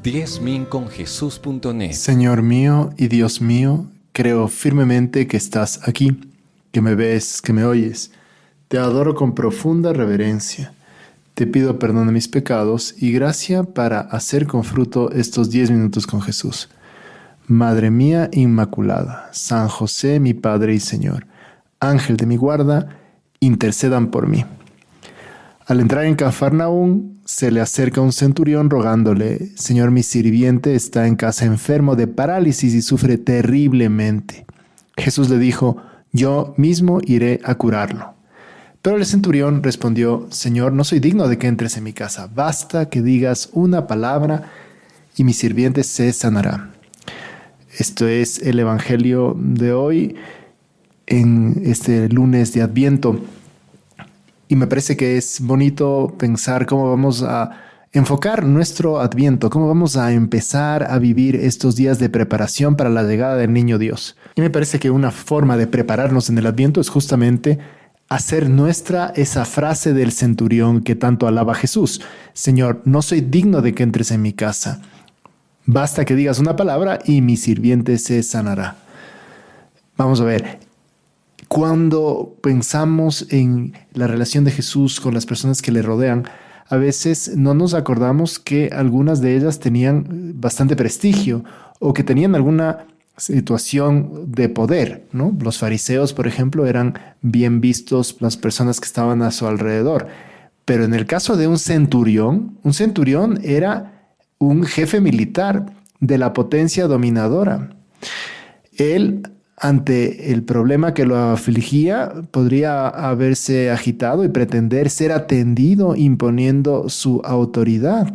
10.000conjesús.net. Señor mío y Dios mío, creo firmemente que estás aquí, que me ves, que me oyes. Te adoro con profunda reverencia. Te pido perdón de mis pecados y gracia para hacer con fruto estos 10 minutos con Jesús. Madre mía Inmaculada, San José, mi Padre y Señor, Ángel de mi guarda, intercedan por mí. Al entrar en Cafarnaúm, se le acerca un centurión rogándole: Señor, mi sirviente está en casa enfermo de parálisis y sufre terriblemente. Jesús le dijo: yo mismo iré a curarlo. Pero el centurión respondió: Señor, no soy digno de que entres en mi casa. Basta que digas una palabra y mi sirviente se sanará. Esto es el Evangelio de hoy, en este lunes de Adviento. Y me parece que es bonito pensar cómo vamos a enfocar nuestro Adviento, cómo vamos a empezar a vivir estos días de preparación para la llegada del Niño Dios. Y me parece que una forma de prepararnos en el Adviento es justamente hacer nuestra esa frase del centurión que tanto alaba a Jesús: Señor, no soy digno de que entres en mi casa. Basta que digas una palabra y mi sirviente se sanará. Vamos a ver. Cuando pensamos en la relación de Jesús con las personas que le rodean, a veces no nos acordamos que algunas de ellas tenían bastante prestigio o que tenían alguna situación de poder, ¿no? Los fariseos, por ejemplo, eran bien vistos las personas que estaban a su alrededor. Pero en el caso de un centurión era un jefe militar de la potencia dominadora. Él, ante el problema que lo afligía, podría haberse agitado y pretender ser atendido imponiendo su autoridad.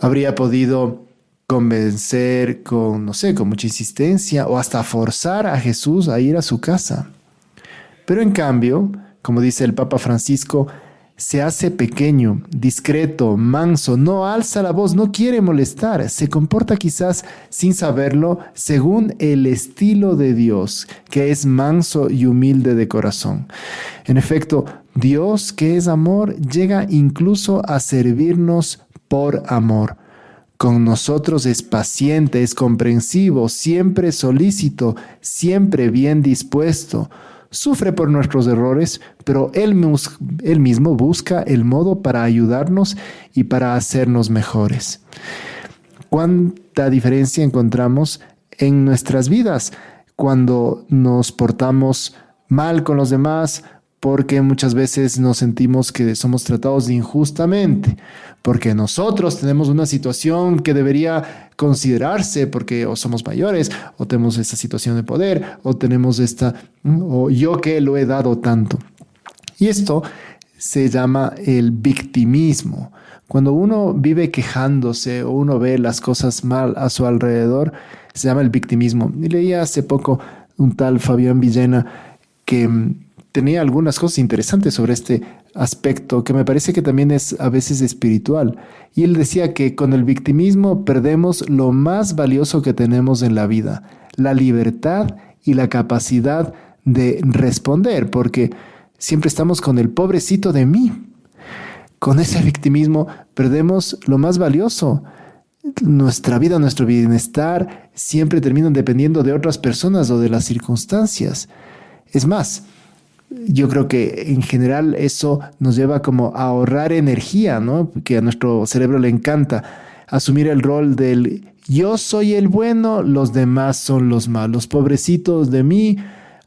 Habría podido convencer con mucha insistencia o hasta forzar a Jesús a ir a su casa. Pero en cambio, como dice el Papa Francisco, se hace pequeño, discreto, manso, no alza la voz, no quiere molestar, se comporta quizás sin saberlo según el estilo de Dios, que es manso y humilde de corazón. En efecto, Dios, que es amor, llega incluso a servirnos por amor. Con nosotros es paciente, es comprensivo, siempre solícito, siempre bien dispuesto. Sufre por nuestros errores, pero Él mismo busca el modo para ayudarnos y para hacernos mejores. ¿Cuánta diferencia encontramos en nuestras vidas cuando nos portamos mal con los demás? Porque muchas veces nos sentimos que somos tratados injustamente, porque nosotros tenemos una situación que debería considerarse porque o somos mayores, o tenemos esta situación de poder, o yo que lo he dado tanto. Y esto se llama el victimismo. Cuando uno vive quejándose o uno ve las cosas mal a su alrededor, se llama el victimismo. Y leía hace poco un tal Fabián Villena que tenía algunas cosas interesantes sobre este aspecto que me parece que también es a veces espiritual. Y él decía que con el victimismo perdemos lo más valioso que tenemos en la vida, la libertad y la capacidad de responder, porque siempre estamos con el pobrecito de mí. Con ese victimismo perdemos lo más valioso. Nuestra vida, nuestro bienestar siempre terminan dependiendo de otras personas o de las circunstancias. Es más, yo creo que en general eso nos lleva como a ahorrar energía, ¿no? Que a nuestro cerebro le encanta asumir el rol del yo soy el bueno, los demás son los malos, pobrecitos de mí,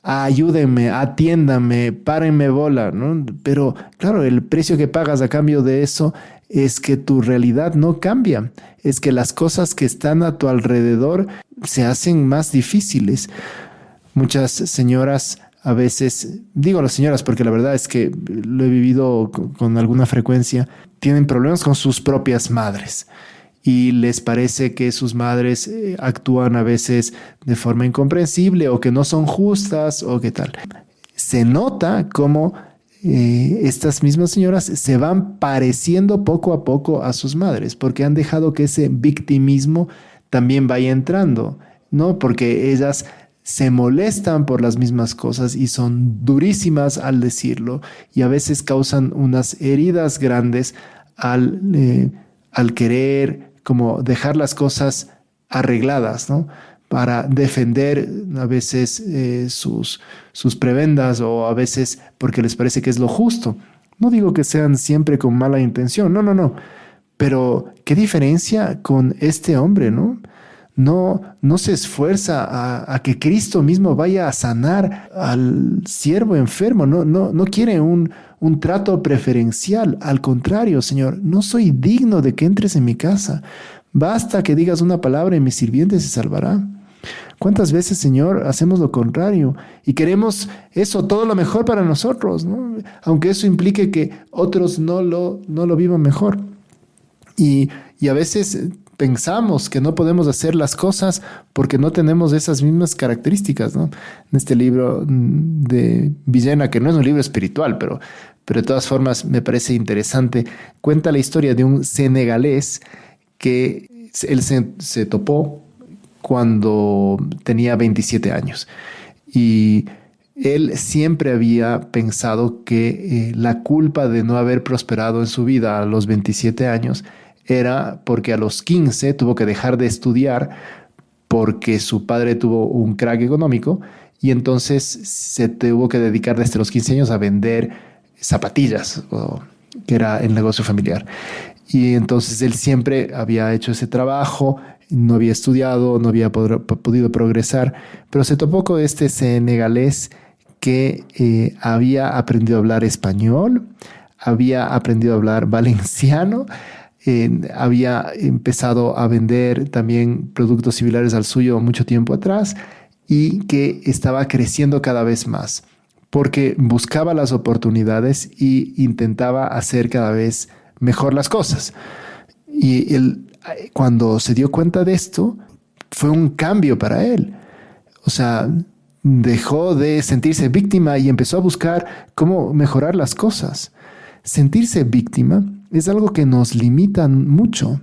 ayúdenme, atiéndanme, párenme bola, ¿no? Pero claro, el precio que pagas a cambio de eso es que tu realidad no cambia, es que las cosas que están a tu alrededor se hacen más difíciles. Muchas señoras, a veces, digo las señoras porque la verdad es que lo he vivido con alguna frecuencia, tienen problemas con sus propias madres y les parece que sus madres actúan a veces de forma incomprensible o que no son justas o qué tal. Se nota cómo estas mismas señoras se van pareciendo poco a poco a sus madres porque han dejado que ese victimismo también vaya entrando, ¿no? Porque ellas se molestan por las mismas cosas y son durísimas al decirlo y a veces causan unas heridas grandes al querer como dejar las cosas arregladas, ¿no? Para defender a veces sus prebendas o a veces porque les parece que es lo justo. No digo que sean siempre con mala intención, no. Pero qué diferencia con este hombre, ¿no? No se esfuerza a que Cristo mismo vaya a sanar al siervo enfermo. No quiere un trato preferencial. Al contrario, Señor, no soy digno de que entres en mi casa. Basta que digas una palabra y mi sirviente se salvará. ¿Cuántas veces, Señor, hacemos lo contrario y queremos eso, todo lo mejor para nosotros, ¿no? Aunque eso implique que otros no lo vivan mejor? Y a veces pensamos que no podemos hacer las cosas porque no tenemos esas mismas características, ¿no? En este libro de Villena, que no es un libro espiritual, pero de todas formas me parece interesante, cuenta la historia de un senegalés que él se topó cuando tenía 27 años. Y él siempre había pensado que la culpa de no haber prosperado en su vida a los 27 años era porque a los 15 tuvo que dejar de estudiar porque su padre tuvo un crack económico y entonces se tuvo que dedicar desde los 15 años a vender zapatillas, que era el negocio familiar. Y entonces él siempre había hecho ese trabajo, no había estudiado, no había podido progresar, pero se topó con este senegalés que había aprendido a hablar español, había aprendido a hablar valenciano, había empezado a vender también productos similares al suyo mucho tiempo atrás y que estaba creciendo cada vez más porque buscaba las oportunidades y intentaba hacer cada vez mejor las cosas. Y él, cuando se dio cuenta de esto, fue un cambio para él. O sea, dejó de sentirse víctima y empezó a buscar cómo mejorar las cosas. Sentirse víctima es algo que nos limita mucho,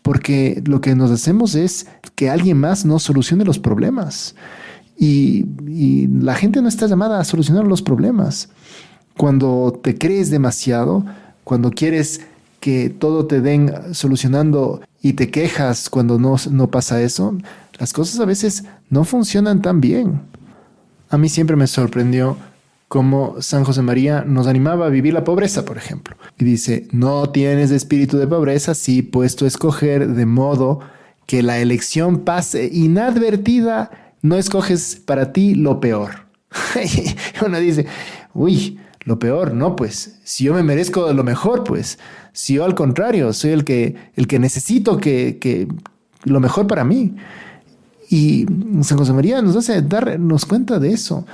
porque lo que nos hacemos es que alguien más nos solucione los problemas. Y la gente no está llamada a solucionar los problemas. Cuando te crees demasiado, cuando quieres que todo te den solucionando y te quejas cuando no pasa eso, las cosas a veces no funcionan tan bien. A mí siempre me sorprendió cómo San José María nos animaba a vivir la pobreza, por ejemplo. Y dice, no tienes espíritu de pobreza si puesto a escoger de modo que la elección pase inadvertida, no escoges para ti lo peor. Y uno dice, uy, lo peor, no, pues, si yo me merezco lo mejor, pues, si yo al contrario soy el que necesito que lo mejor para mí. Y San José María nos hace darnos cuenta de eso.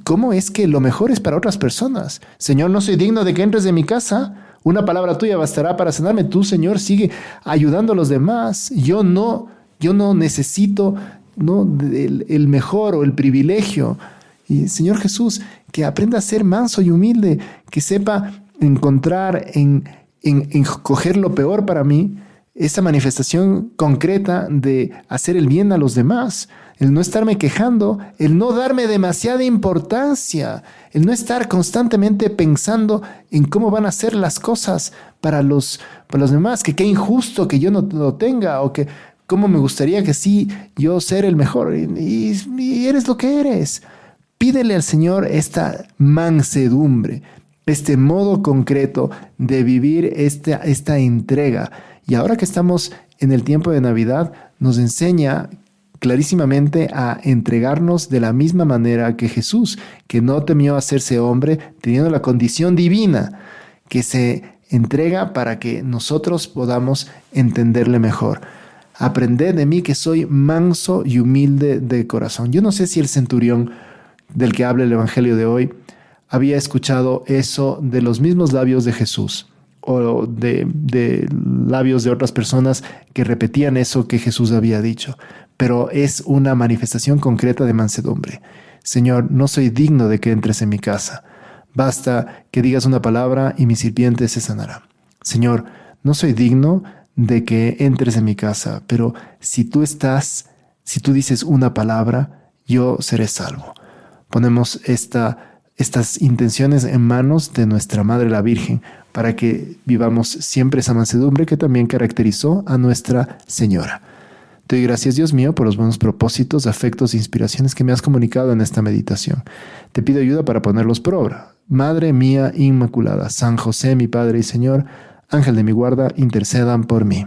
¿Cómo es que lo mejor es para otras personas? Señor, no soy digno de que entres en mi casa. Una palabra tuya bastará para sanarme. Tú, Señor, sigue ayudando a los demás. Yo no necesito el mejor o el privilegio. Y Señor Jesús, que aprenda a ser manso y humilde, que sepa encontrar en coger lo peor para mí, esa manifestación concreta de hacer el bien a los demás, el no estarme quejando, el no darme demasiada importancia, el no estar constantemente pensando en cómo van a ser las cosas para los demás, que qué injusto que yo no lo tenga o que cómo me gustaría que sí yo ser el mejor y eres lo que eres. Pídele al Señor esta mansedumbre, este modo concreto de vivir esta entrega. Y ahora que estamos en el tiempo de Navidad, nos enseña clarísimamente a entregarnos de la misma manera que Jesús, que no temió hacerse hombre, teniendo la condición divina, que se entrega para que nosotros podamos entenderle mejor. Aprended de mí que soy manso y humilde de corazón. Yo no sé si el centurión del que habla el Evangelio de hoy había escuchado eso de los mismos labios de Jesús o de labios de otras personas que repetían eso que Jesús había dicho, pero es una manifestación concreta de mansedumbre. Señor, no soy digno de que entres en mi casa. Basta que digas una palabra y mi sirviente se sanará. Señor, no soy digno de que entres en mi casa, pero si tú dices una palabra, yo seré salvo. Ponemos estas intenciones en manos de nuestra Madre la Virgen, para que vivamos siempre esa mansedumbre que también caracterizó a Nuestra Señora. Te doy gracias, Dios mío, por los buenos propósitos, afectos e inspiraciones que me has comunicado en esta meditación. Te pido ayuda para ponerlos por obra. Madre mía Inmaculada, San José, mi Padre y Señor, Ángel de mi guarda, intercedan por mí.